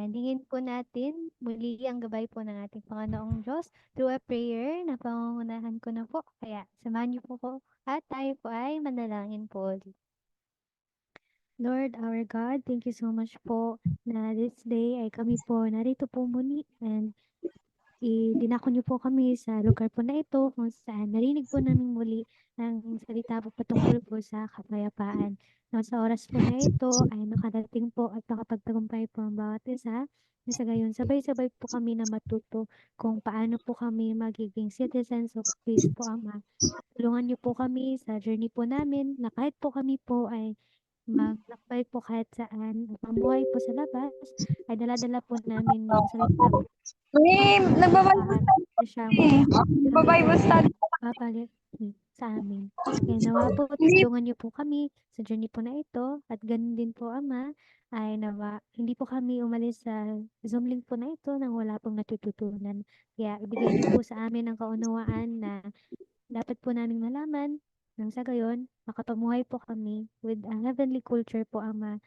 Ayan, hingin po natin muli ang gabay po ng ating Panginoong Diyos through a prayer na pangungunahan ko na po. Kaya samahan niyo po ko at tayo po ay manalangin po ulit. Lord our God, thank you so much po na this day ay kami po narito po muli and dinako niyo po kami sa lugar po na ito kung saan narinig po namin muli ang salita po patungkol po sa kapayapaan. Na sa oras po na ito ay nakarating po at nakapagtagumpay po ang bawat isa. Na sa gayon, sabay-sabay po kami na matuto kung paano po kami magiging citizens of peace po, Ama. Tulungan niyo po kami sa journey po namin na kahit po kami po ay maglakbay po kahit saan at mamuhay po sa labas, ay dala-dala po namin yung salita po May ng nagbabible kapayapaan study na siyang eh. Nagbabible study. magpapalit sa amin. Kaya nawa po Hindi tulungan niyo po kami sa journey po na ito at ganun din po, Ama, ay nawa hindi po kami umalis sa Zoom link po na ito nang wala pong natututunan. Kaya ibigay niyo po sa amin ang kaunawaan na dapat po naming malaman nang sa gayon makapamuhay po kami with a heavenly culture po, Ama,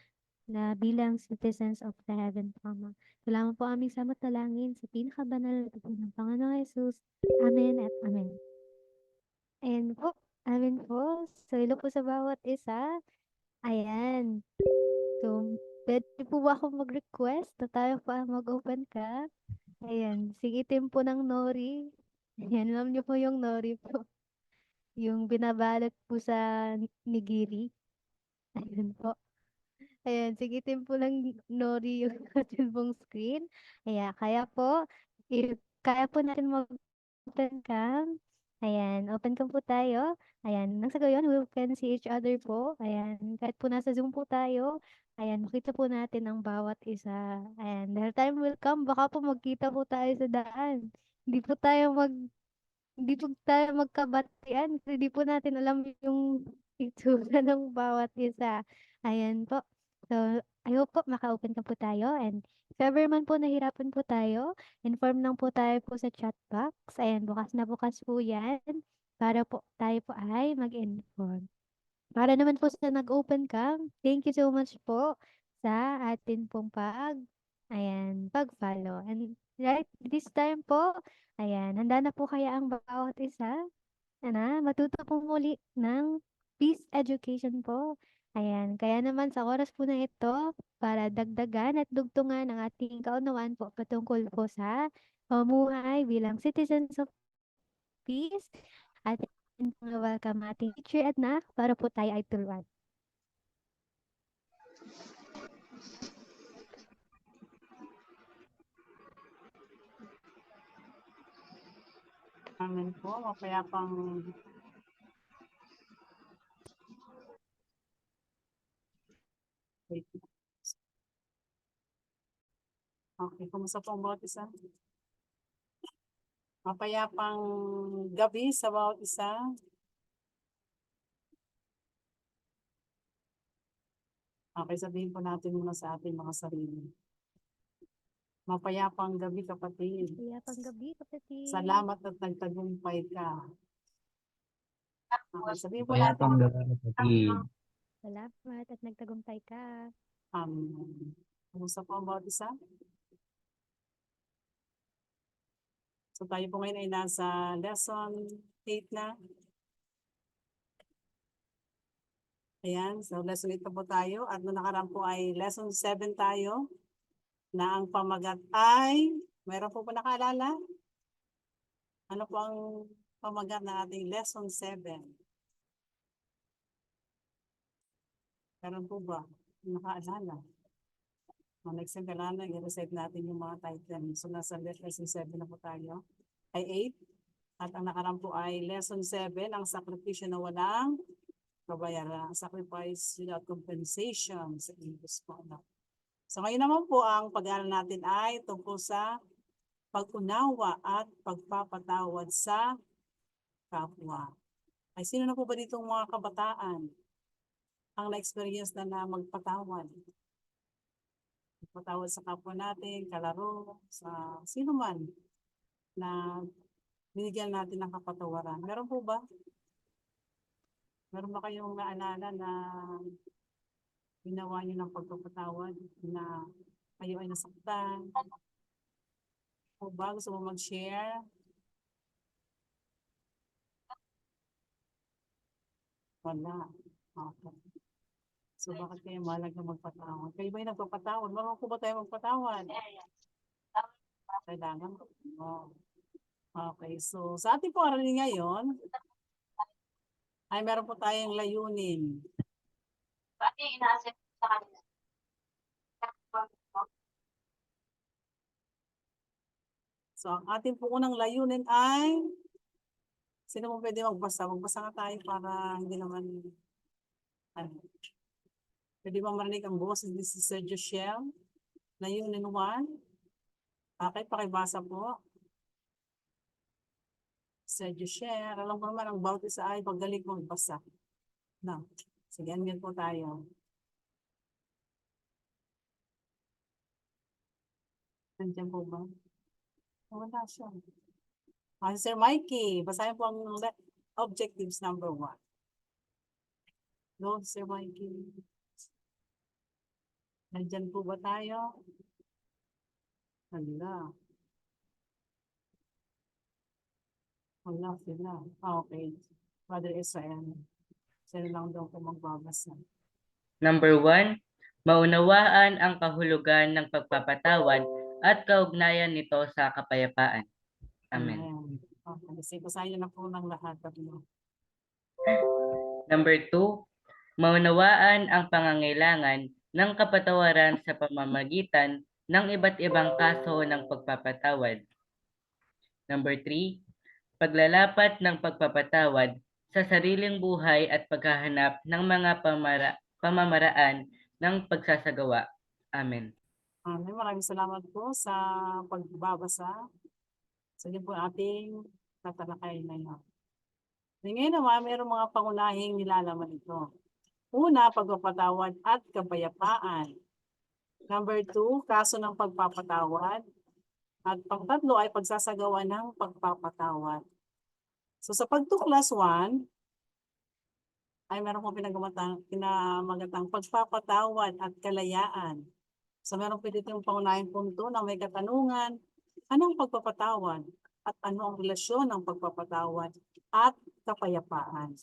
na bilang citizens of the heaven po, Ama. Salamat po aming samot dalangin sa pinakabanal na dugo ng Panginoong Hesus. Amen at amen. Ayan po, amen po. So, hello po sa bawat isa. Ayan. So, pwede po ba akong mag-request na tayo pa mag-open ka? Ayan, sigitin po ng nori. Ayan, alam niyo po yung nori po. Yung binabalot po sa nigiri. Ayun po. Ayan, sigitin po ng nori yung ating pong screen. Ayan, kaya po, kaya po natin mag-open cam. Ayan, open cam po tayo. Ayan, nang sa gayon, we can see each other po. Ayan, kahit po nasa Zoom po tayo. Ayan, makita po natin ang bawat isa. Ayan, dahil time will come, baka po magkita po tayo sa daan. Hindi po tayo hindi po tayo magkabatian kasi di po natin alam yung itsura ng bawat isa. Ayan po. So, I hope po maka-open ka po tayo and if ever man po nahirapan po tayo, inform lang po tayo po sa chat box. Ayan, bukas na bukas po yan para po tayo po ay mag-inform. Para naman po sa nag-open cam, thank you so much po sa atin pong pag-follow. And right this time po, ayan, handa na po kaya ang bawat isa na matuto po muli ng peace education po. Ayan, kaya naman sa oras po na ito, para dagdagan at dugtungan ang ating kaunawaan po patungkol po sa pamumuhay bilang citizens of peace, at welcome ating teacher at na para po tayo ay tuluan. Amen po, mapayapang wait. Okay, kumusta po ang bawat isa? Mapayapang gabi sa bawat isa. Okay, sabihin po natin muna sa ating mga sarili. Mapayapang gabi, kapatid. Mapayapang gabi, kapatid. Salamat at nagtagumpay ka. Okay, sabihin po Mapayapang natin. gabi, kapatid. Salamat at nagtagumpay ka. Kumusta po ang bawat isa? So tayo po ngayon ay nasa lesson 8 na. Ayan, so lesson 8 po tayo. At noong nakaraan po ay lesson 7 tayo. Na ang pamagat ay, mayroon po nakaalala? Ano po ang pamagat ng ating lesson 7? Meron po ba? Nakaalala? Next time kailangan i-recite natin yung mga title. So nasa lesson 7 na po tayo. Ay 8. At ang nakaraan po ay lesson 7, ang sakripisyo na walang kabayaran. Sacrifice without compensation sa English po. So ngayon naman po ang pag-aaral natin ay tungkol sa pag-unawa at pagpapatawad sa kapwa. Ay sino na po ba ditong mga kabataan ang na-experience na magpatawad? Magpatawad sa kapwa natin, kalaro, sa sino man na binigyan natin ng kapatawaran. Meron po ba? Meron ba kayong naalala na ginawa niyo ng pagpapatawad na kayo ay nasaktan. O ba, gusto mo mag-share? Wala. Okay. So, bakit kayo malag na magpatawad? Kayo ba yung nagpapatawad? Marunong po ba tayo magpatawad? Kailangan. Oh. Okay. So, sa ating po aralin ngayon, ay meron po tayong layunin. So, ang ating po unang layunin ay, sino mo pwede magbasa? Magbasa nga tayo para hindi naman, ano, pwede bang marinig ang boses ni si Sir Joshel? Layunin 1. Okay, pakibasa po. Sir Joshel, alam ko naman ang bawat isa ay paggaling mo magbasa. No. Sige, andyan po tayo. Andyan po ba? Wala siya. Sir Mikey, basahin po ang objectives number 1. No, Sir Mikey. Nandyan po ba tayo? Wala. Wala sila. Okay. Father Israel. Sila lang daw po magbabasa. Number 1, maunawaan ang kahulugan ng pagpapatawad at kaugnayan nito sa kapayapaan. Amen. Okay. Kasi basahin na po ng lahat. Number 2, maunawaan ang pangangailangan ng kapatawaran sa pamamagitan ng iba't ibang kaso ng pagpapatawad. Number 3, paglalapat ng pagpapatawad sa sariling buhay at paghahanap ng mga pamamaraan ng pagsasagawa. Amen. Maraming salamat po sa pagbabasa. So yun po ating tatalakay na yun. Ngayon naman, mayroong mga pangunahing nilalaman ito. Una, pagpapatawad at kapayapaan. Number 2, kaso ng pagpapatawad. At pang-3 ay pagsasagawa ng pagpapatawad. So sa pagtuklas 1, ay meron pong pinamagatang pagpapatawad at kalayaan. So meron po dito yung pangunahing punto na may katanungan, anong pagpapatawad? At ano ang relasyon ng pagpapatawad at kapayapaan?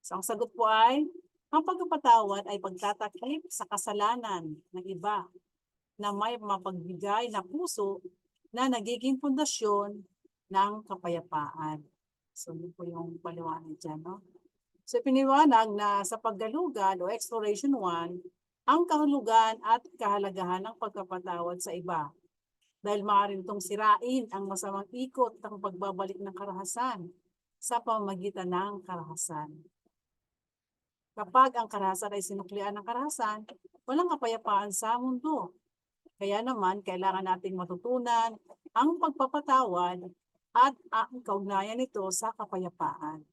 So ang sagot po ay, ang pagpapatawad ay pagtatakip sa kasalanan ng iba na may mapagbigay na puso na nagiging pundasyon ng kapayapaan. So yun po yung paliwanag dyan. No? So piniwanag na sa paggalugan o exploration 1, ang kahulugan at kahalagahan ng pagpapatawad sa iba. Dahil maaaring itong sirain ang masamang ikot ng pagbabalik ng karahasan sa pamamagitan ng karahasan. Kapag ang karahasan ay sinuklian ng karahasan, walang kapayapaan sa mundo. Kaya naman, kailangan nating matutunan ang pagpapatawad at ang kaugnayan nito sa kapayapaan.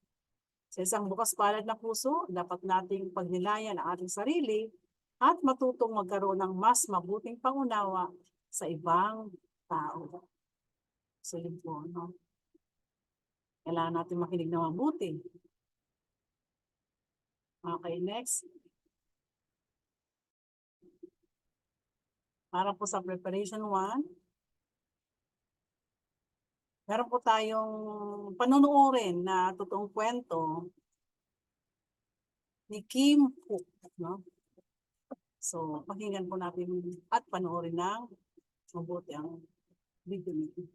Sa isang bukas palad na puso, dapat nating pagnilayan ang ating sarili at matutong magkaroon ng mas mabuting pangunawa sa ibang tao. So yun po, no? Kailangan natin makinig na mabuti. Okay, next. Para po sa preparation 1, meron po tayong panunuorin na totoong kwento ni Kim Hook. No? So, pakinggan po natin at panoorin ng mabuti ang video nito.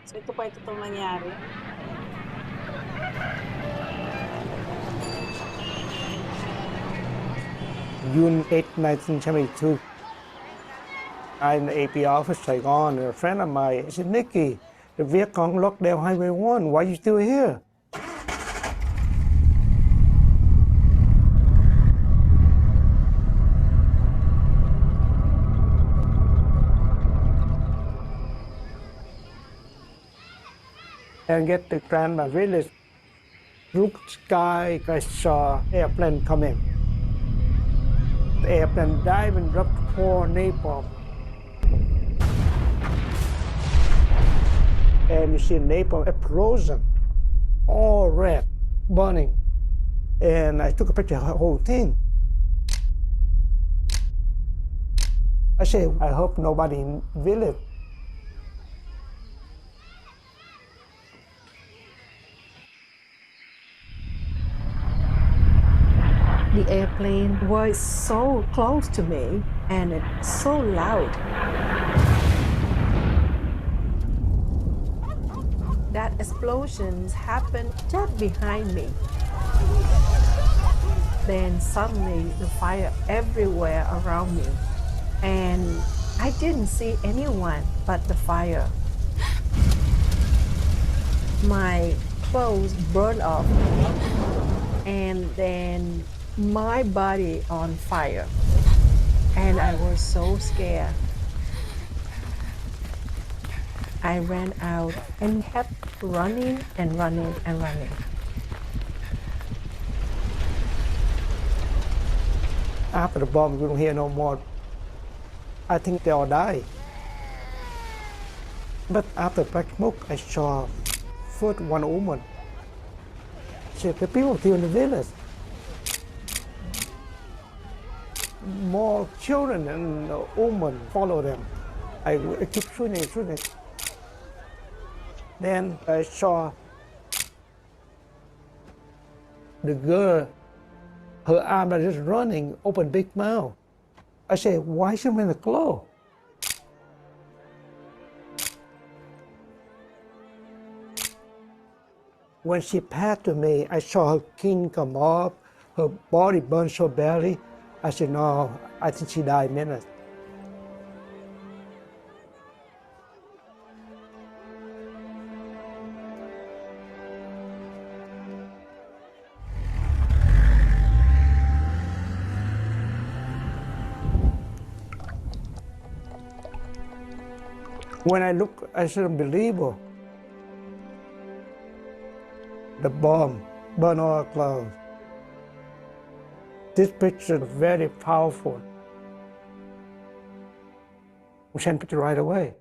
So, ito pa ito itong nangyari. June 8, 1972. I'm in the AP office, Saigon, and a friend of mine said, Nikki, the Viet Cong locked down Highway 1. Why are you still here? And get to Grandma Village. Look sky, I saw airplane coming. The airplane dive and dropped for napalm. And you see napalm explosion, all red, burning. And I took a picture of the whole thing. I said, I hope nobody will it. The airplane was so close to me and it's so loud. That explosions happened just behind me. Then suddenly the fire everywhere around me. And I didn't see anyone but the fire. My clothes burned off. And then my body on fire. And I was so scared. I ran out and kept running and running and running. After the bomb, we don't hear no more. I think they all die. But after black smoke, I saw first one woman. She said, the people still in the village. More children and women follow them. I keep shooting. Then I saw the girl, her arm are just running, open big mouth. I said, why is she wearing a clothes? When she passed to me, I saw her skin come off, her body burned so badly. I said, no, I think she died minutes. When I look, I said, unbelievable. The bomb burned all our clothes. This picture is very powerful. We sent picture right away.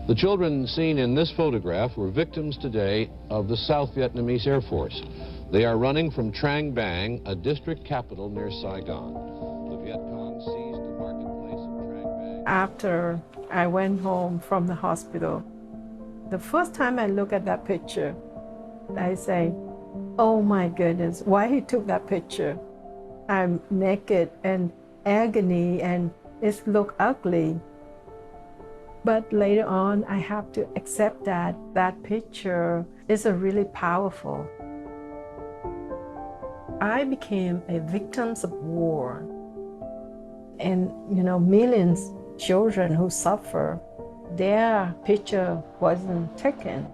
The children seen in this photograph were victims today of the South Vietnamese Air Force. They are running from Trang Bang, a district capital near Saigon. The Viet Cong seized the marketplace of Trang Bang. After I went home from the hospital, the first time I look at that picture, I say, oh my goodness, why he took that picture? I'm naked and agony and it look ugly. But later on, I have to accept that that picture is a really powerful. I became a victim of war. And, millions of children who suffer, their picture wasn't taken.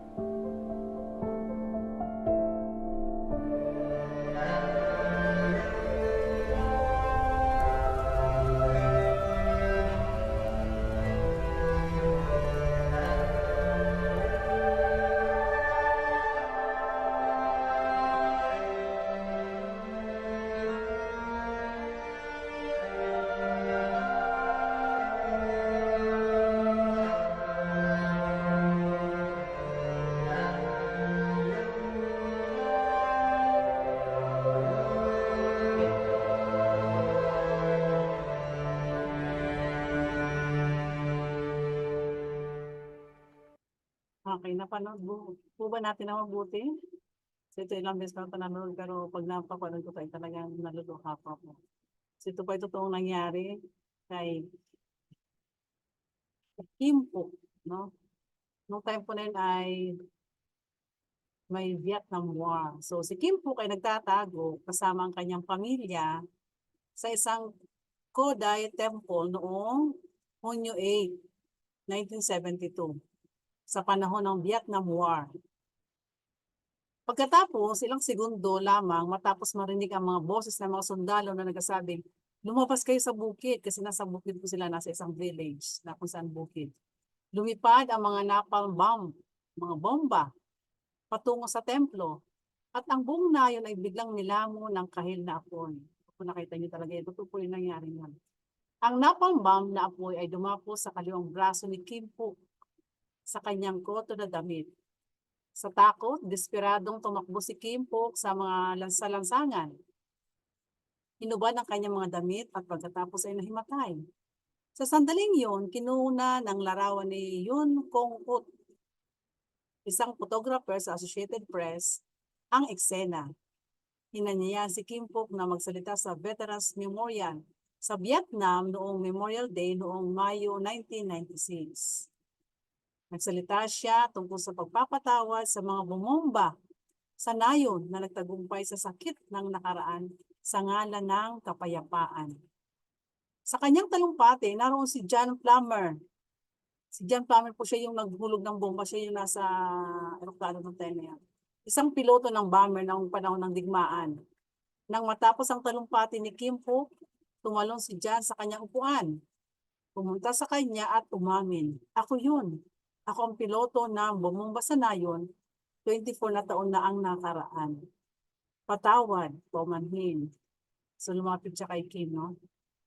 Okay, napanood po ba natin na mabuti? So ito ilang beses ko na pinanood, pero pag napapanood ko tayo talagang naluluha pa po. So ito pa totoong nangyari kay Kim Po, no? Noong time po na yun ay may Vietnam War. So si Kim Po ay nagtatago kasama ang kanyang pamilya sa isang Kodai Temple noong Hunyo 8, 1972. Sa panahon ng Vietnam War. Pagkatapos, ilang segundo lamang matapos marinig ang mga boses ng mga sundalo na nagsasabing, lumabas kayo sa bukid kasi nasa bukid po sila, nasa isang village na kung saan bukid. Lumipad ang mga napalm bomb, mga bomba, patungo sa templo. At ang buong nayon ay biglang nilamo ng kahil na apoy. Kung nakita niyo talaga ito, ito po yung nangyari niyan. Ang napalm bomb na apoy ay dumapo sa kaliwang braso ni Kim Phuc sa kanyang koto na damit. Sa takot, desperadong tumakbo si Kim Phuc sa mga lansangan. Hinubad ang kanyang mga damit at pagkatapos ay nahimatay. Sa sandaling yun, kinuna ng larawan ni Yun Kong Ut, isang photographer sa Associated Press, ang eksena. Hinanyayahan si Kim Phuc na magsalita sa Veterans Memorial sa Vietnam noong Memorial Day noong Mayo 1996. Nagsalita siya tungkol sa pagpapatawad sa mga bumomba sa nayon na nagtagumpay sa sakit ng nakaraan sa ngalan ng kapayapaan. Sa kanyang talumpati, naroon si John Plummer. Si John Plummer po siya yung naghulog ng bomba, siya yung nasa eroplano ng Tenaya. Isang piloto ng bomber ng panahon ng digmaan. Nang matapos ang talumpati ni Kim Phuc, tumalon si John sa kanyang upuan. Pumunta sa kanya at umamin, "Ako yun. Ako ang piloto na bumomba sa nayon, 24 na taon na ang nakaraan. Patawad, paumanhin." So lumapit siya kay Kim, no?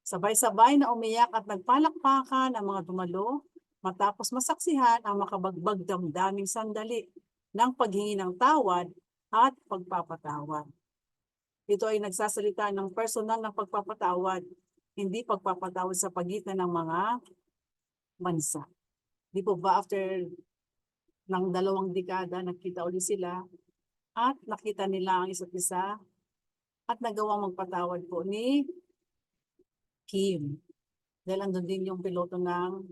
Sabay-sabay na umiyak at nagpalakpakan ang mga dumalo matapos masaksihan ang makabagbag damdaming sandali ng paghingi ng tawad at pagpapatawad. Ito ay nagsasalita ng personal ng pagpapatawad, hindi pagpapatawad sa pagitan ng mga bansa. Di po ba after ng 2 dekada, nakita ulit sila at nakita nila ang isa't isa at nagawang magpatawad po ni Kim. Dahil andun din yung piloto ng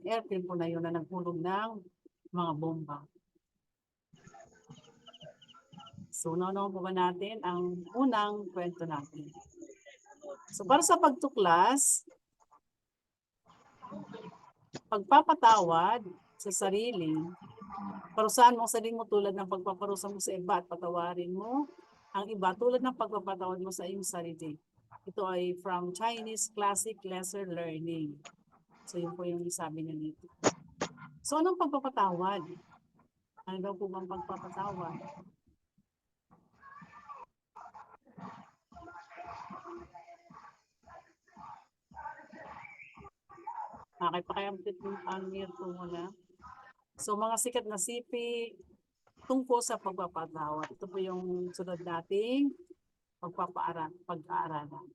airplane po na yun na naghulog ng mga bomba. So, naman po ba natin ang unang kwento natin. So, para sa pagtuklas, pagpapatawad sa sarili, parusahan mo ang sarili mo tulad ng pagpaparusa mo sa iba at patawarin mo ang iba tulad ng pagpapatawad mo sa iyong sarili. Ito ay from Chinese Classic Lesson Learning. So, yun po yung sabi niya dito. So, anong pagpapatawad? Ano daw po bang pagpapatawad? Okay, pakiamtit ang mirror po muna. So, mga sikat na sipi tungkol sa pagpapatawad. Ito po yung sunod nating pag-aaralan.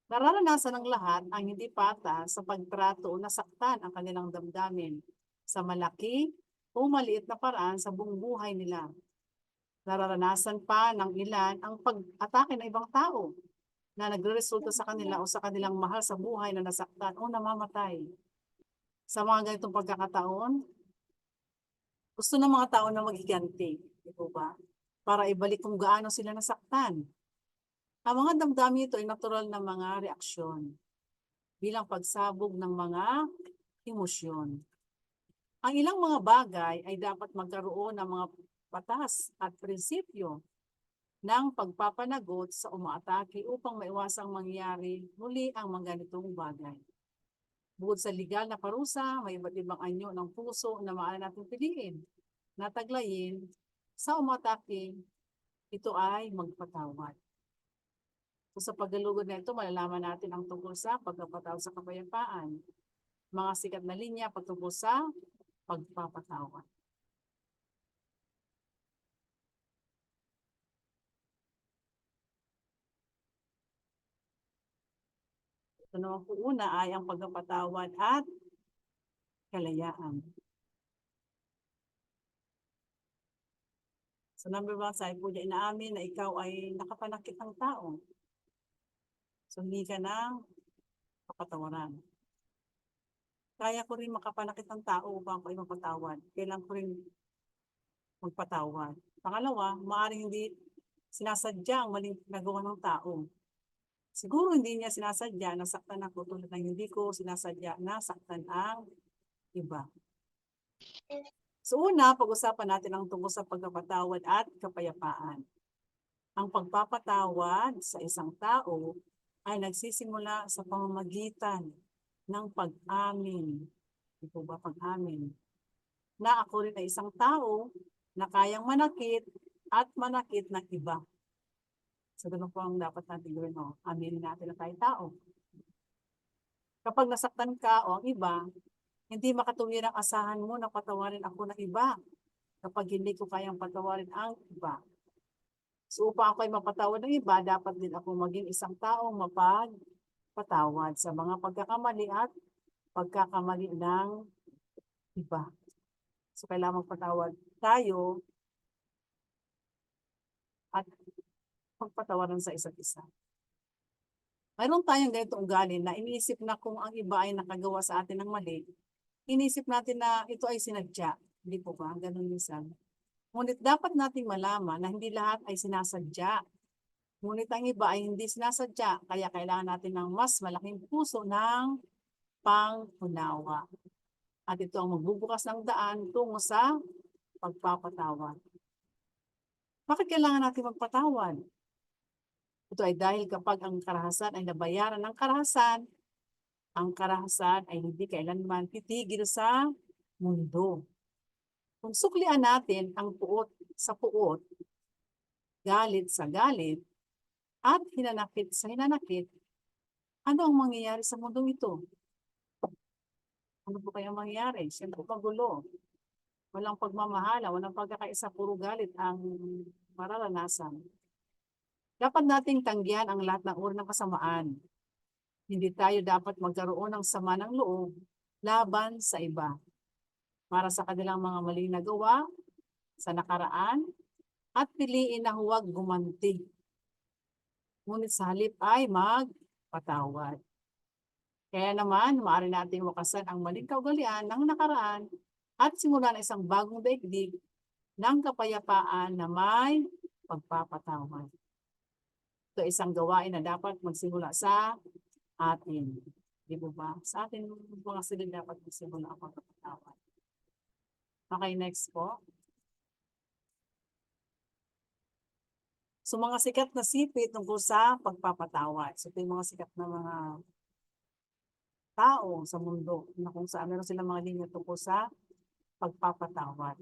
Nararanasan ng lahat ang hindi patas sa pagtrato o nasaktan ang kanilang damdamin sa malaki o maliit na paraan sa buong buhay nila. Nararanasan pa ng ilan ang pag-atake ng ibang tao na nagreresulta sa kanila o sa kanilang mahal sa buhay na nasaktan o namamatay. Sa mga ganitong pagkakataon, gusto ng mga tao na maghiganti, di ba? Para ibalik kung gaano sila nasaktan. Ang mga damdamin ito ay natural na mga reaksyon bilang pagsabog ng mga emosyon. Ang ilang mga bagay ay dapat magkaroon ng mga batas at prinsipyo ng pagpapanagot sa umaatake upang maiwasang mangyari muli ang mga ganitong bagay. Bukod sa legal na parusa, may iba't ibang anyo ng puso na maaari natin piliin na taglayin sa umatake, ito ay magpatawad. So sa paggalugod na ito, malalaman natin ang tungkol sa pagpapatawad sa kapayapaan. Mga sikat na linya patungkol sa pagpapatawad. Ito naman po una ay ang pagpapatawad at kalayaan. So number 1, sabi po niya, inaamin na ikaw ay nakapanakit ng tao. So hindi ka na kapatawaran. Kaya ko rin makapanakit ng tao upang ako ay mapatawad. Kailangan ko rin magpatawad. Pangalawa, maaaring hindi sinasadya ang maling nagawa ng tao. Siguro hindi niya sinasadya na saktan ako tulad ng hindi ko sinasadya na saktan ang iba. So una, pag-usapan natin ang tungkol sa pagpapatawad at kapayapaan. Ang pagpapatawad sa isang tao ay nagsisimula sa pamamagitan ng pag-amin. Di po ba pag-amin? Na ako rin ay isang tao na kayang manakit at manakit ng iba. So ganun po ang dapat natin gawin. No? Aminin natin na tayo tao. Kapag nasaktan ka o ang iba, hindi makatuwid ang asahan mo na patawarin ako ng iba kapag hindi ko kayang patawarin ang iba. So upang ako ay mapatawad ng iba, dapat din ako maging isang taong mapagpatawad sa mga pagkakamali at pagkakamali ng iba. So kailangan magpatawad tayo at magpatawaran sa isa't isa. Mayroon tayong ganitong ugali na iniisip na kung ang iba ay nakagawa sa atin ng mali, iniisip natin na ito ay sinadya. Hindi po ba? Ganun minsan. Ngunit dapat nating malaman na hindi lahat ay sinasadya. Ngunit ang iba ay hindi sinasadya, kaya kailangan natin ng mas malaking puso ng pangunawa. At ito ang magbubukas ng daan tungo sa pagpapatawad. Bakit kailangan natin magpatawad? Ito ay dahil kapag ang karahasan ay nabayaran ng karahasan, ang karahasan ay hindi kailanman titigil sa mundo. Kung suklian natin ang puot sa puot, galit sa galit, at hinanakit sa hinanakit, ano ang mangyayari sa mundong ito? Ano po kaya mangyayari? Siyempre magulo. Walang pagmamahala, walang pagkakaisa, puro galit ang mararanasan. Dapat nating tanggihan ang lahat ng uri ng kasamaan. Hindi tayo dapat magkaroon ng sama ng loob laban sa iba para sa kanilang mga maling nagawa sa nakaraan at piliin na huwag gumanti. Ngunit sa halip ay magpatawad. Kaya naman, maaari nating wakasan ang maling kaugalian ng nakaraan at simulan isang bagong daigdig ng kapayapaan na may pagpapatawad. Ito ay isang gawain na dapat magsimula sa atin. Di ba ba? Sa atin mga silid dapat magsimula ang pagpapatawad. Okay, next po. So mga sikat na sipi tungkol sa pagpapatawad. So ito yung mga sikat na mga tao sa mundo na kung saan meron silang mga linya tungkol sa pagpapatawad.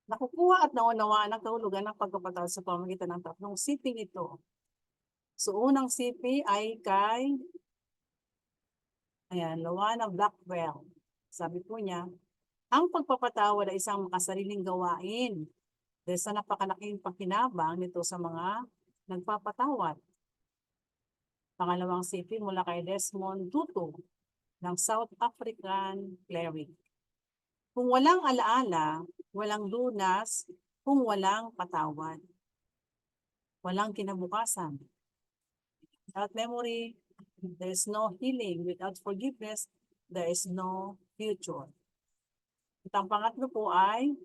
Nakukuha at naunawaan ang kahulugan ng pagpapatawad sa pamamagitan ng tatlong siping ito. So unang sipi ay kay Loana Blackwell. Sabi po niya, ang pagpapatawad ay isang makasariling gawain dahil sa napakalaking pakinabang nito sa mga nagpapatawad. Pangalawang sipi mula kay Desmond Tutu ng South African cleric. Kung walang alaala, walang lunas, kung walang patawad. Walang kinabukasan. Without memory, there is no healing. Without forgiveness, there is no future. At ang pangatlo po ay,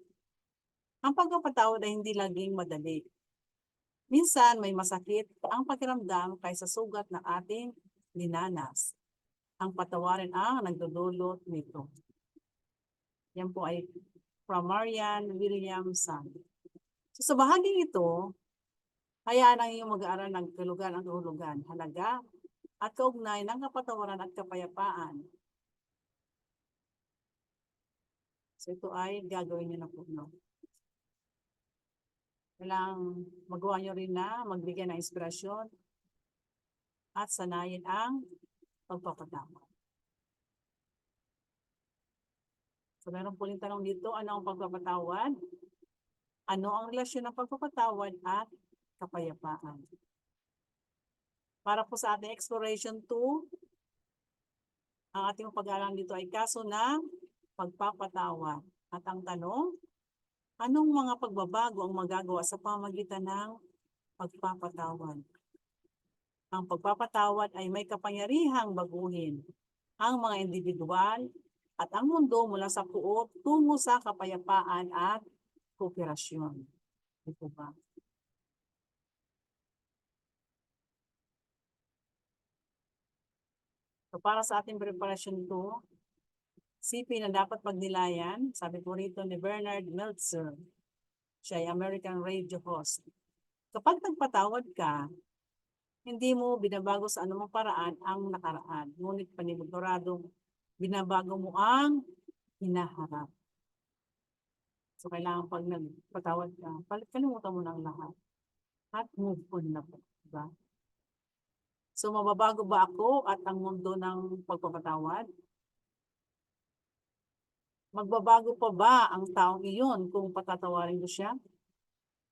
ang pagpapatawad ay hindi laging madali. Minsan may masakit ang pakiramdam kaysa sugat na ating dinanas. Ang patawarin ang nagdudulot nito. Yan po ay from Marian Williamson. So sa bahaging ito, hayaan ang iyong mag-aaral ng kahulugan, halaga at kaugnay ng kapatawaran at kapayapaan. So ito ay gagawin niyo na po. No? Kailangang magawa niyo rin na magbigay ng inspirasyon at sanayin ang pagpapatawad. So meron po rin tanong dito, ano ang pagpapatawad? Ano ang relasyon ng pagpapatawad at kapayapaan? Para po sa ating exploration 2, ang ating pag-aaral dito ay kaso ng pagpapatawad. At ang tanong, anong mga pagbabago ang magagawa sa pamamagitan ng pagpapatawad? Ang pagpapatawad ay may kapangyarihang baguhin ang mga individual at ang mundo mula sa puot tungo sa kapayapaan at kooperasyon. Ito ba? So para sa ating preparasyon 2, CP na dapat pagnilayan, sabi po rito ni Bernard Meltzer, siya ay American radio host. Kapag nagpatawad ka, hindi mo binabago sa anumang paraan ang nakaraan, ngunit paniguradong binabago mo ang hinaharap. So kailangan pag nagpatawad ka, kalimutan mo ng lahat at move on na po. Diba? So mababago ba ako at ang mundo ng pagpapatawad? Magbabago pa ba ang taong iyon kung patatawarin ko siya?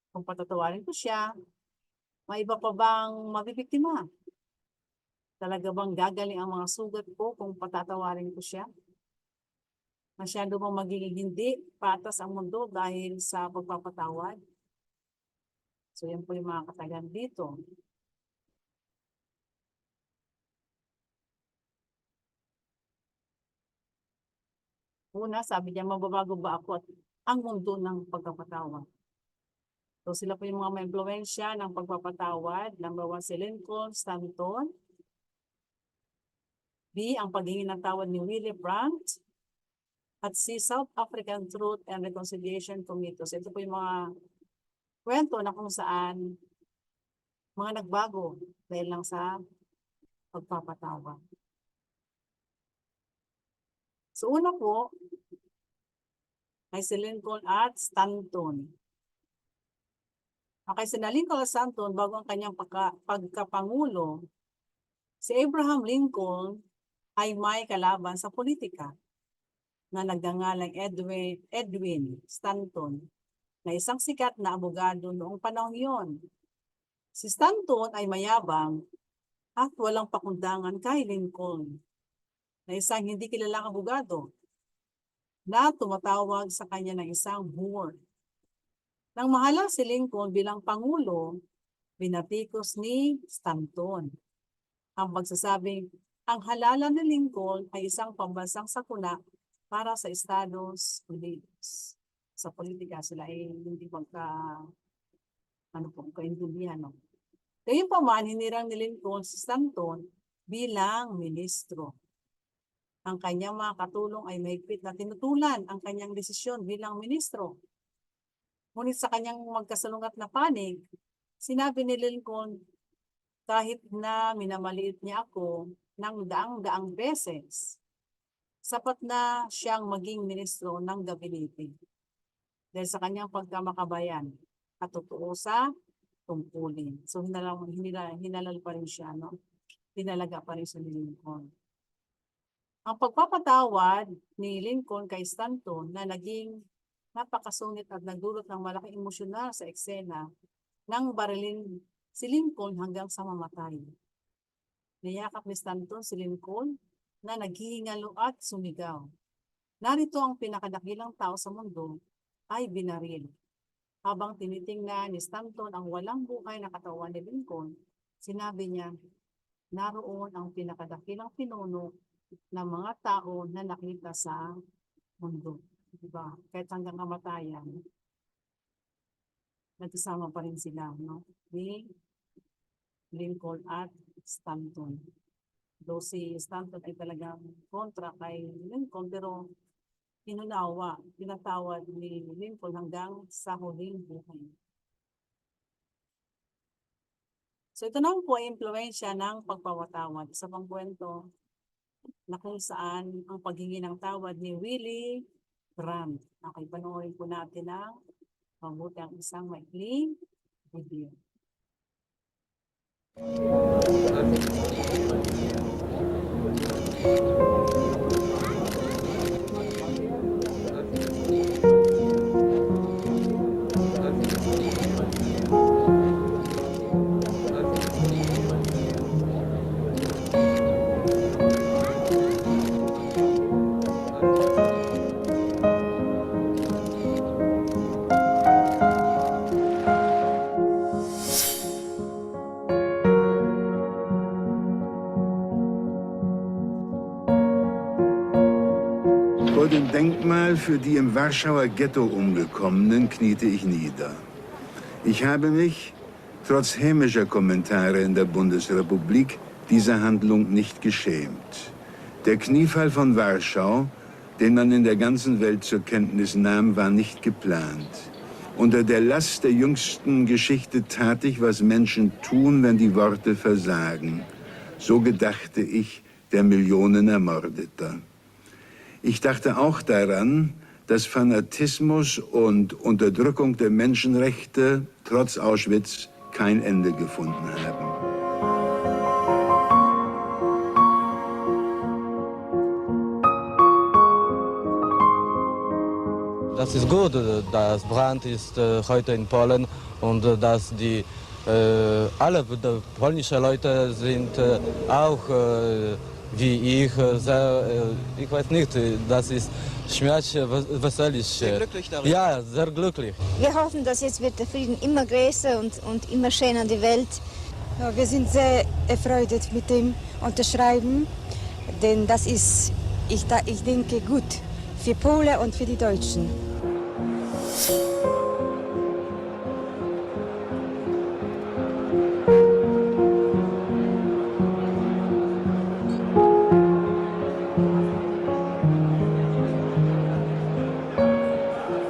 Kung patatawarin ko siya, may iba pa bang mabibiktima? Talaga bang gagaling ang mga sugat ko kung patatawarin ko siya? Masyado bang magiging hindi patas ang mundo dahil sa pagpapatawad? So yan po yung mga katagan dito. Una, sabi niya, mababago ba ako at ang mundo ng pagpapatawad? So sila po yung mga may impluwensya ng pagpapatawad. Number 1, si Lincoln Stanton. B, ang paghingi ng tawad ni Willie Brandt. At C, South African Truth and Reconciliation Committee. So ito po yung mga kwento na kung saan mga nagbago dahil lang sa pagpapatawad. So una po, ay si Lincoln at Stanton. Okay, si Lincoln at Stanton, bago ang kanyang pagkapangulo, si Abraham Lincoln ay may kalaban sa politika na nagngangalang Edwin Stanton, na isang sikat na abogado noong panahon yon. Si Stanton ay mayabang at walang pakundangan kay Lincoln, na isang hindi kilalang abogado na tumatawag sa kanya ng isang Moor. Nang mahala si Lincoln bilang Pangulo, binatikos ni Stanton ang pagsasabing ang halalan ni Lincoln ay isang pambansang sakuna para sa Estados Unidos. Sa politika sila ay hindi magkaintindihan. No? Kaya pa man, hinirang ni Lincoln si Stanton bilang ministro. Ang kanyang mga katulong ay mahigpit na tinutulan ang kanyang desisyon bilang ministro. Ngunit sa kanyang magkasalungat na panig, sinabi ni Lincoln, kahit na minamaliit niya ako ng daang-daang beses, sapat na siyang maging ministro ng gabinete. Dahil sa kanyang pagkamakabayan at totoo sa tungkulin. So hinalal pa rin siya, no? Hinalaga pa rin siya ni Lincoln. Ang pagpapatawad ni Lincoln kay Stanton na naging napakasungit at nagdulot ng malaking emosyonal sa eksena nang barilin si Lincoln hanggang sa mamatay. Niyakap ni Stanton si Lincoln na naghihingalo at sumigaw. Narito ang pinakadakilang tao sa mundo ay binaril. Habang tinitingnan ni Stanton ang walang buhay na katawan ni Lincoln, sinabi niya, naroon ang pinakadakilang pinuno ng mga tao na nakita sa mundo. Diba? Kahit hanggang kamatayan, nagkasama pa rin sila, no? Ni Lincoln at Stanton. Though si Stanton ay talagang kontra kay Lincoln, pero pinunawa, pinatawad ni Lincoln hanggang sa huling buhay. So ito naman po ay impluwensya ng pagpapatawad. Isa pang kwento na kung saan ang paghingi ng tawad ni Willie Brandt. Okay, panoorin po natin ang mabuti ang isang maikling video. Vor dem Denkmal für die im Warschauer Ghetto Umgekommenen kniete ich nieder. Ich habe mich, trotz hämischer Kommentare in der Bundesrepublik, dieser Handlung nicht geschämt. Der Kniefall von Warschau, den man in der ganzen Welt zur Kenntnis nahm, war nicht geplant. Unter der Last der jüngsten Geschichte tat ich, was Menschen tun, wenn die Worte versagen. So gedachte ich der Millionen Ermordeter. Ich dachte auch daran, dass Fanatismus und Unterdrückung der Menschenrechte trotz Auschwitz kein Ende gefunden haben. Das ist gut, dass Brand ist heute in Polen und dass die alle polnischen Leute sind auch wie ich, sehr, ich weiß nicht, das ist schmerzweselig. Sehr glücklich darüber? Ja, sehr glücklich. Wir hoffen, dass jetzt wird der Frieden immer größer und immer schöner die Welt. Ja, wir sind sehr erfreut mit dem Unterschreiben, denn das ist, ich denke, gut für Polen und für die Deutschen.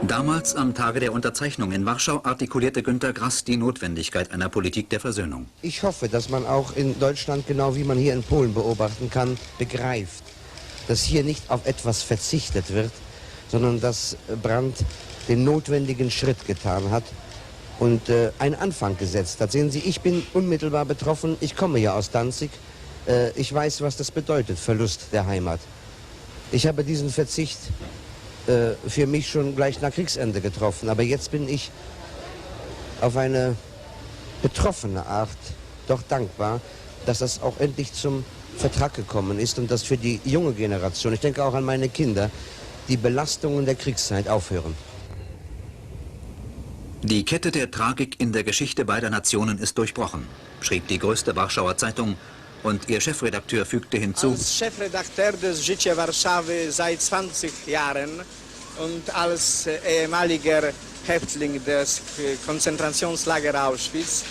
Damals am Tage der Unterzeichnung in Warschau artikulierte Günter Grass die Notwendigkeit einer Politik der Versöhnung. Ich hoffe, dass man auch in Deutschland, genau wie man hier in Polen beobachten kann, begreift, dass hier nicht auf etwas verzichtet wird, sondern dass Brandt den notwendigen Schritt getan hat und einen Anfang gesetzt hat. Sehen Sie, ich bin unmittelbar betroffen, ich komme ja aus Danzig, ich weiß, was das bedeutet, Verlust der Heimat. Ich habe diesen Verzicht für mich schon gleich nach Kriegsende getroffen, aber jetzt bin ich auf eine betroffene Art doch dankbar, dass das auch endlich zum Vertrag gekommen ist und dass für die junge Generation, ich denke auch an meine Kinder, die Belastungen der Kriegszeit aufhören. Die Kette der Tragik in der Geschichte beider Nationen ist durchbrochen, schrieb die größte Warschauer Zeitung, und ihr Chefredakteur fügte hinzu: Als Chefredakteur des Życia Warszawy seit 20 Jahren und als ehemaliger Häftling des Konzentrationslagers Auschwitz,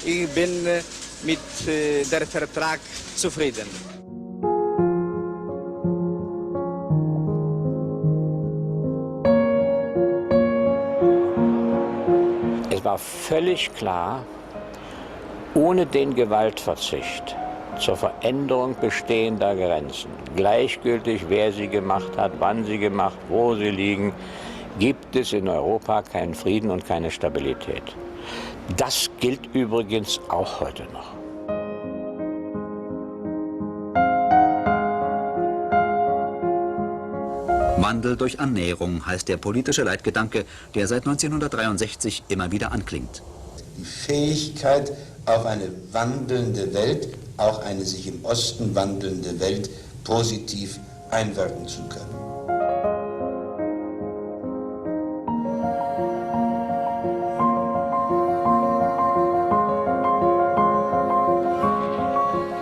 ich bin mit dem Vertrag zufrieden. Es war völlig klar, ohne den Gewaltverzicht zur Veränderung bestehender Grenzen, gleichgültig wer sie gemacht hat, wann sie gemacht, wo sie liegen, gibt es in Europa keinen Frieden und keine Stabilität. Das gilt übrigens auch heute noch. Wandel durch Annäherung heißt der politische Leitgedanke, der seit 1963 immer wieder anklingt. Die Fähigkeit, auf eine wandelnde Welt, auch eine sich im Osten wandelnde Welt, positiv einwirken zu können.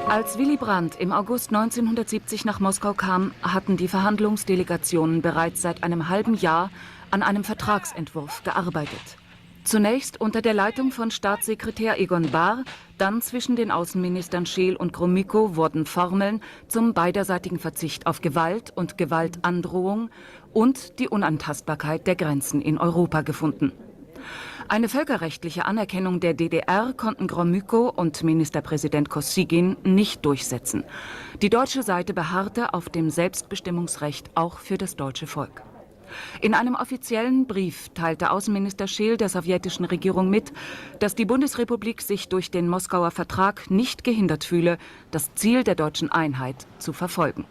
Als Willy Brandt im August 1970 nach Moskau kam, hatten die Verhandlungsdelegationen bereits seit einem halben Jahr an einem Vertragsentwurf gearbeitet. Zunächst unter der Leitung von Staatssekretär Egon Bahr, dann zwischen den Außenministern Scheel und Gromyko wurden Formeln zum beiderseitigen Verzicht auf Gewalt und Gewaltandrohung und die Unantastbarkeit der Grenzen in Europa gefunden. Eine völkerrechtliche Anerkennung der DDR konnten Gromyko und Ministerpräsident Kosygin nicht durchsetzen. Die deutsche Seite beharrte auf dem Selbstbestimmungsrecht auch für das deutsche Volk. In einem offiziellen Brief teilte Außenminister Scheel der sowjetischen Regierung mit, dass die Bundesrepublik sich durch den Moskauer Vertrag nicht gehindert fühle, das Ziel der deutschen Einheit zu verfolgen.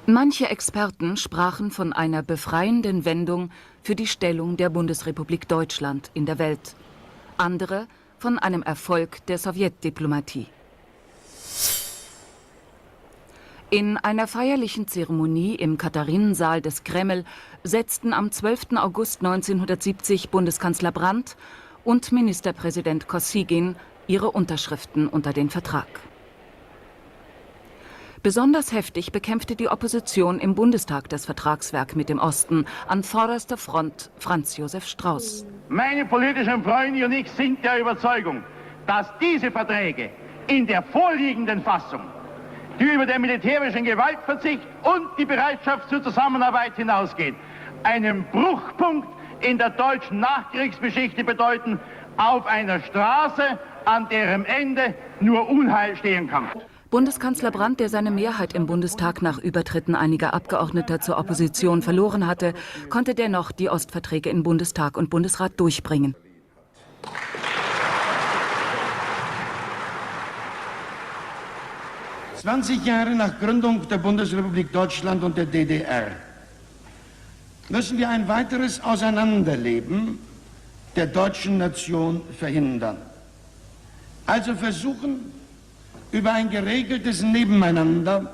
Manche Experten sprachen von einer befreienden Wendung für die Stellung der Bundesrepublik Deutschland in der Welt. Andere von einem Erfolg der Sowjetdiplomatie. In einer feierlichen Zeremonie im Katharinensaal des Kreml setzten am 12. August 1970 Bundeskanzler Brandt und Ministerpräsident Kosygin ihre Unterschriften unter den Vertrag. Besonders heftig bekämpfte die Opposition im Bundestag das Vertragswerk mit dem Osten, an vorderster Front Franz Josef Strauß. Meine politischen Freunde und ich sind der Überzeugung, dass diese Verträge in der vorliegenden Fassung die über den militärischen Gewaltverzicht und die Bereitschaft zur Zusammenarbeit hinausgehen, einen Bruchpunkt in der deutschen Nachkriegsgeschichte bedeuten, auf einer Straße, an deren Ende nur Unheil stehen kann. Bundeskanzler Brandt, der seine Mehrheit im Bundestag nach Übertritten einiger Abgeordneter zur Opposition verloren hatte, konnte dennoch die Ostverträge in Bundestag und Bundesrat durchbringen. »20 Jahre nach Gründung der Bundesrepublik Deutschland und der DDR müssen wir ein weiteres Auseinanderleben der deutschen Nation verhindern. Also versuchen, über ein geregeltes Nebeneinander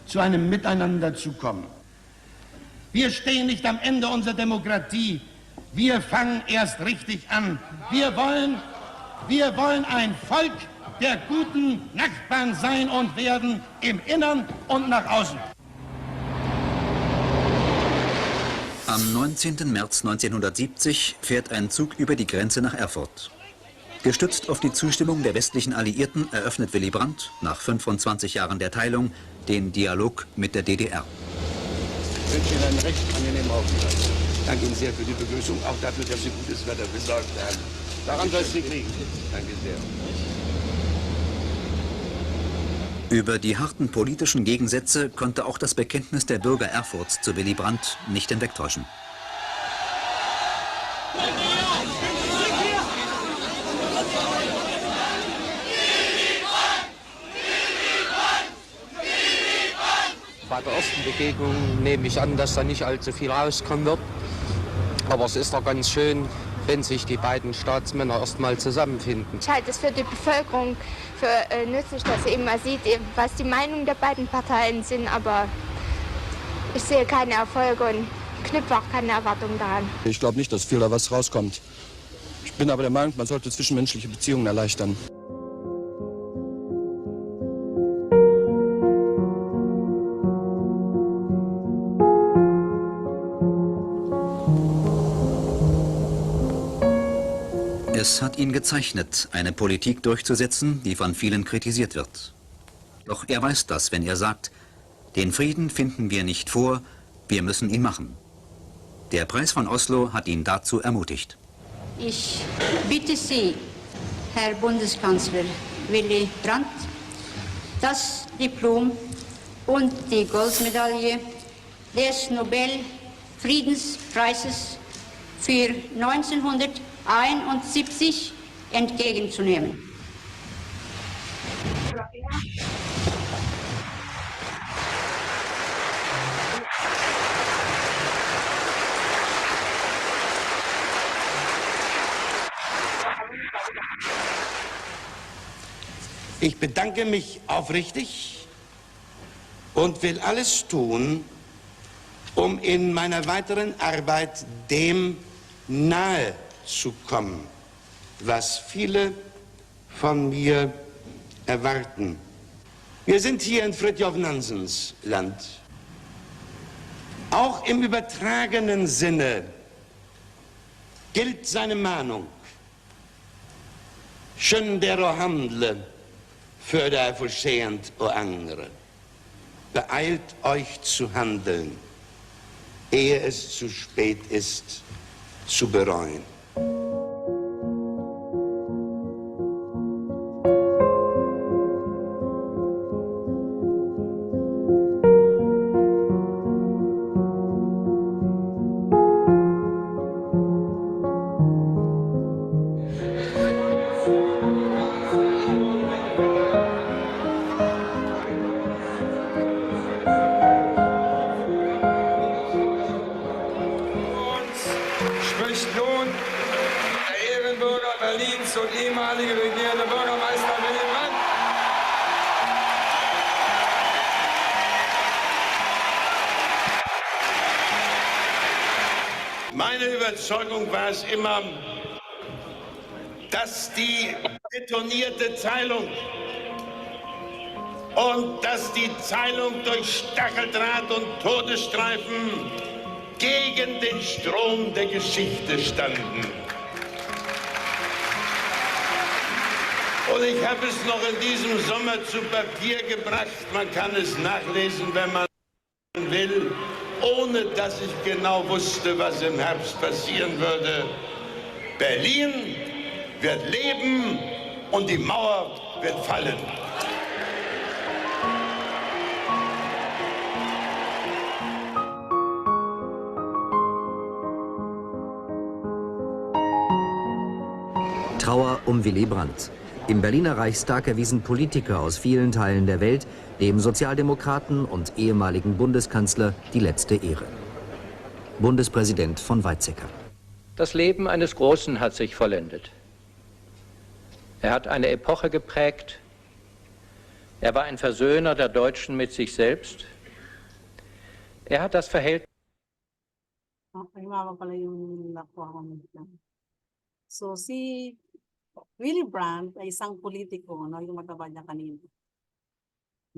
zu einem Miteinander zu kommen. Wir stehen nicht am Ende unserer Demokratie. Wir fangen erst richtig an. Wir wollen ein Volk der guten Nachbarn sein und werden, im Innern und nach außen. Am 19. März 1970 fährt ein Zug über die Grenze nach Erfurt. Gestützt auf die Zustimmung der westlichen Alliierten eröffnet Willy Brandt nach 25 Jahren der Teilung den Dialog mit der DDR. Ich wünsche Ihnen einen recht angenehmen Aufenthalt. Ich danke Ihnen sehr für die Begrüßung, auch dafür, dass Sie gutes Wetter besorgt haben. Daran soll es nicht liegen. Danke sehr. Über die harten politischen Gegensätze konnte auch das Bekenntnis der Bürger Erfurts zu Willy Brandt nicht hinwegtäuschen. Bei der ersten Begegnung nehme ich an, dass da nicht allzu viel rauskommen wird. Aber es ist doch ganz schön, wenn sich die beiden Staatsmänner erst mal zusammenfinden. Ich halte es für die Bevölkerung für nützlich, dass sie eben mal sieht, was die Meinungen der beiden Parteien sind. Aber ich sehe keine Erfolge und knüpfe auch keine Erwartungen daran. Ich glaube nicht, dass viel da was rauskommt. Ich bin aber der Meinung, man sollte zwischenmenschliche Beziehungen erleichtern. Es hat ihn gezeichnet, eine Politik durchzusetzen, die von vielen kritisiert wird. Doch er weiß das, wenn er sagt, den Frieden finden wir nicht vor, wir müssen ihn machen. Der Preis von Oslo hat ihn dazu ermutigt. Ich bitte Sie, Herr Bundeskanzler Willy Brandt, das Diplom und die Goldmedaille des Nobelfriedenspreises für 1971 entgegenzunehmen. Ich bedanke mich aufrichtig und will alles tun, um in meiner weiteren Arbeit dem nahe zu kommen, was viele von mir erwarten. Wir sind hier in Fridtjof Nansens Land. Auch im übertragenen Sinne gilt seine Mahnung. Skynd handle, för det är för sent att ångra. Beeilt euch zu handeln, ehe es zu spät ist, zu bereuen. Meine Überzeugung war es immer, dass die betonierte Teilung und dass die Teilung durch Stacheldraht und Todesstreifen gegen den Strom der Geschichte standen. Und ich habe es noch in diesem Sommer zu Papier gebracht. Man kann es nachlesen, wenn man will, ohne dass ich genau wusste, was im Herbst passieren würde. Berlin wird leben und die Mauer wird fallen. Trauer um Willy Brandt. Im Berliner Reichstag erwiesen Politiker aus vielen Teilen der Welt dem Sozialdemokraten und ehemaligen Bundeskanzler die letzte Ehre. Bundespräsident von Weizsäcker. Das Leben eines Großen hat sich vollendet. Er hat eine Epoche geprägt. Er war ein Versöhner der Deutschen mit sich selbst. Er hat das Verhältnis. Okay, mama pala yung nakuha ko nito. So si Willy Brandt ay isang politiko, no, yung mataba niya kanina.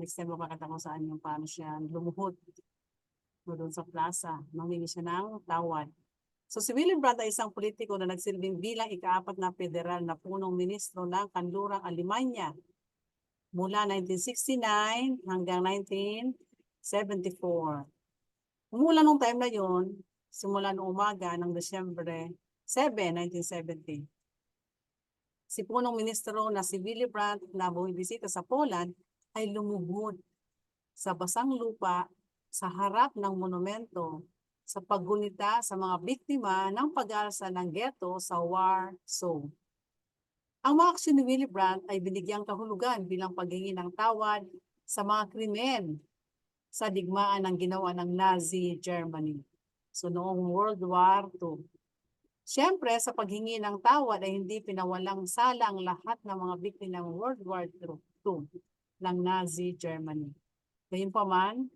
Next time mapakita ko saan yung paano siya lumuhod doon sa plaza, nangingi siya ng tawad. So si Willy Brandt ay isang politiko na nagsilbing bilang ika-4 na federal na punong ministro ng kanlurang Alemanya mula 1969 hanggang 1974. Mula nung time na yon, simula noong umaga ng Desyembre 7, 1970. Si punong ministro na si Willy Brandt na bumibisita sa Poland ay lumuhod sa basang lupa sa harap ng monumento sa paggunita sa mga biktima ng pag-aalsa ng ghetto sa Warsaw. Ang mga aksyon ni Willy Brandt ay binigyang kahulugan bilang paghingi ng tawad sa mga krimen sa digmaan ng ginawa ng Nazi Germany. So noong World War II. Siyempre, sa paghingi ng tawad ay hindi pinawalang sala ang lahat ng mga biktima ng World War II ng Nazi Germany. Gayunpaman,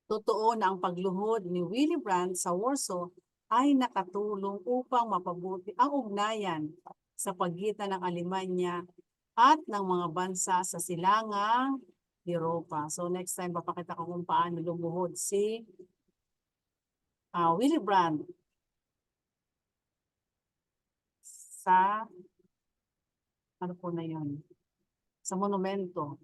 totoo na ang pagluhod ni Willy Brandt sa Warsaw ay nakatulong upang mapabuti ang ugnayan sa pagitan ng Alemanya at ng mga bansa sa silangang Europa. So next time, papakita ko kung paano lumuhod si Willy Brandt sa ano po na yun, sa monumento.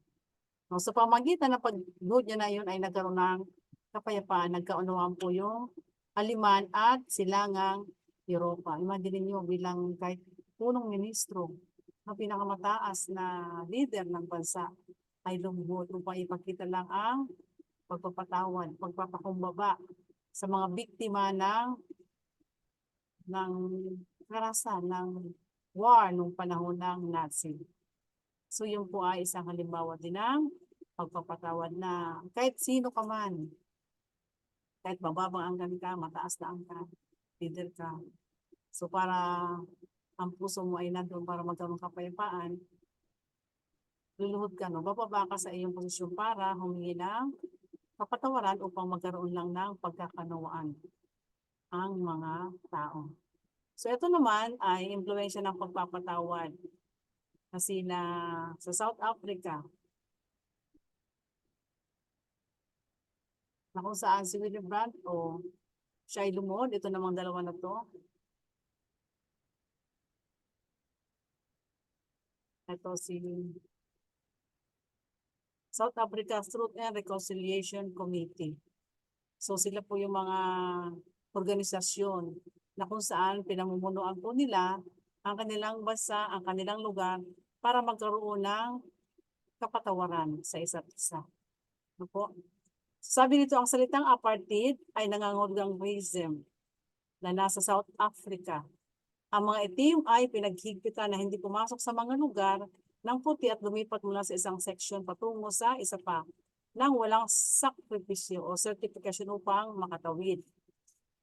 No, sa pamagitan ng pagluhod niya na yun ay nagkaroon ng kapayapaan, nagkaunawaan po yung Aleman at silangang Europa. Imagine niyo bilang kahit punong ministro na pinakamataas na leader ng bansa ay lumuhod upang ipakita lang ang pagpapatawad, pagpapakumbaba sa mga biktima ng karahasan ng war nung panahon ng Nazi. So yun po ay isang halimbawa din ng pagpapatawad na kahit sino ka man, kahit bababang angkan ka, mataas na angkan, leader ka. So para ang puso mo ay nandun para magkaroon kapayapaan, luluhod ka, no? Bababa ka sa iyong posisyon para humingi ng kapatawaran upang magkaroon lang ng pagkakanawaan ang mga tao. So ito naman ay impluwensya ng pagpapatawad. Kasi sa South Africa, na kung saan si Willy Brandt siya ay lumuhod, ito namang dalawa na to. Ito si South Africa Truth and Reconciliation Committee. So sila po yung mga organisasyon na kung saan pinamumunuan po nila ang kanilang bansa, ang kanilang lugar para magkaroon ng kapatawaran sa isa't isa. Ano po? Sabi nito, ang salitang apartheid ay nangangahulugang racism na nasa South Africa. Ang mga itim ay pinaghigpitan na hindi pumasok sa mga lugar ng puti at lumipat mula sa isang seksyon patungo sa isa pa nang walang sakripisyo o certification upang makatawid.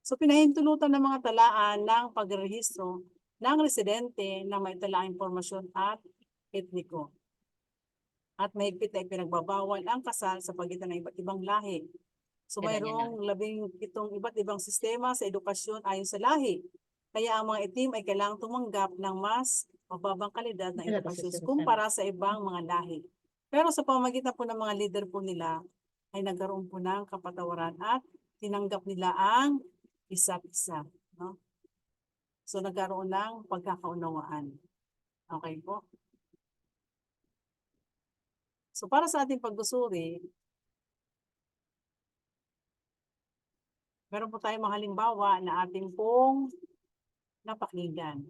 So pinahintulutan ng mga talaan ng pagrehistro ng residente na may talaang impormasyon at etniko. At mahigpit ay pinagbabawal ang kasal sa pagitan ng iba't ibang lahi. So mayroong 17 iba't ibang sistema sa edukasyon ayon sa lahi. Kaya ang mga itim ay kailangang tumanggap ng mas mababang kalidad ng edukasyon kumpara sa ibang mga lahi. Pero sa pamamagitan po ng mga leader po nila ay nagkaroon po ng kapatawaran at tinanggap nila ang isa't isa. No? So nagkaroon ng pagkakaunawaan. Okay po? So para sa ating pagsusuri, meron po tayong mga halimbawa na ating pong napakinggan.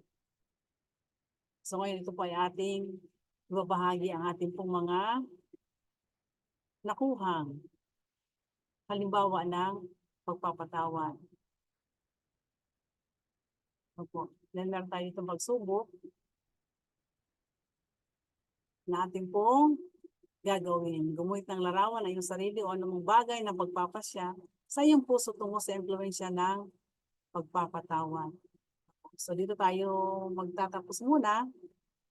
So ngayon ito po ay ating ibabahagi ang ating pong mga nakuhang halimbawa ng pagpapatawad. Opo. Then meron tayo itong pagsubok na ating pong gagawin. Gumuhit ng larawan ng iyong sarili o anumang bagay na pagpapasya sa iyong puso tungo sa impluensya ng pagpapatawad. So dito tayo magtatapos muna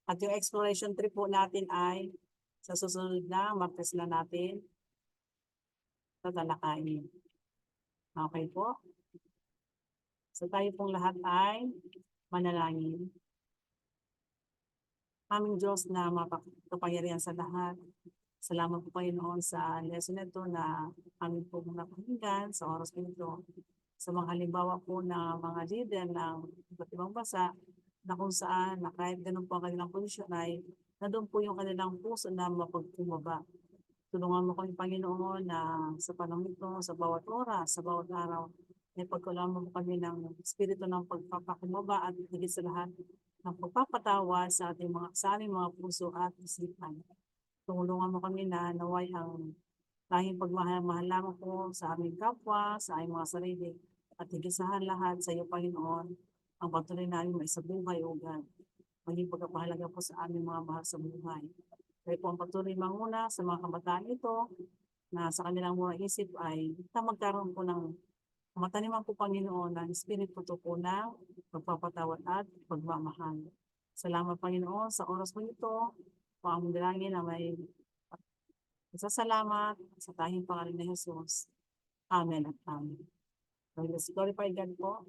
at yung exploration trip po natin ay sa susunod na Martes na natin tatalakayin. Okay po? So tayo pong lahat ay manalangin. Aming Diyos na makapangyarihan sa lahat. Salamat po Panginoon sa lesson na ito na aming po napakinggan sa oras po ito. Sa mga halimbawa po na mga leader ng iba't ibang bansa na kung saan na kahit ganun po ang kanilang posisyon ay na doon po yung kanilang puso na mapagpumaba. Tulungan mo kami Panginoon na sa panahon ito, sa bawat oras, sa bawat araw, ay pagkulang mo kami ng espiritu ng pagpapakumaba at higit sa lahat ng pagpapatawa sa ating aming mga puso at isipan. Tulungan mo kami na naway ang tanging pagmamahal lamang po sa aming kapwa, sa aming mga sarili, at higit sa lahat sa iyo, Panginoon, ang patuloy namin maisabuhay o God. Maging pagkapahalaga po sa aming mga mahal sa buhay. Kaya po ang patuloy manguna sa mga kabataan ito na sa kanilang mga isip ay magkaroon po ng mataniman po Panginoon ng espiritu po ng pagpapatawad at pagmamahal. Salamat Panginoon sa oras mo ito. Ang dalangin na may salamat sa tanging pangalan ni Jesus. Amen at amen. Glorified God po.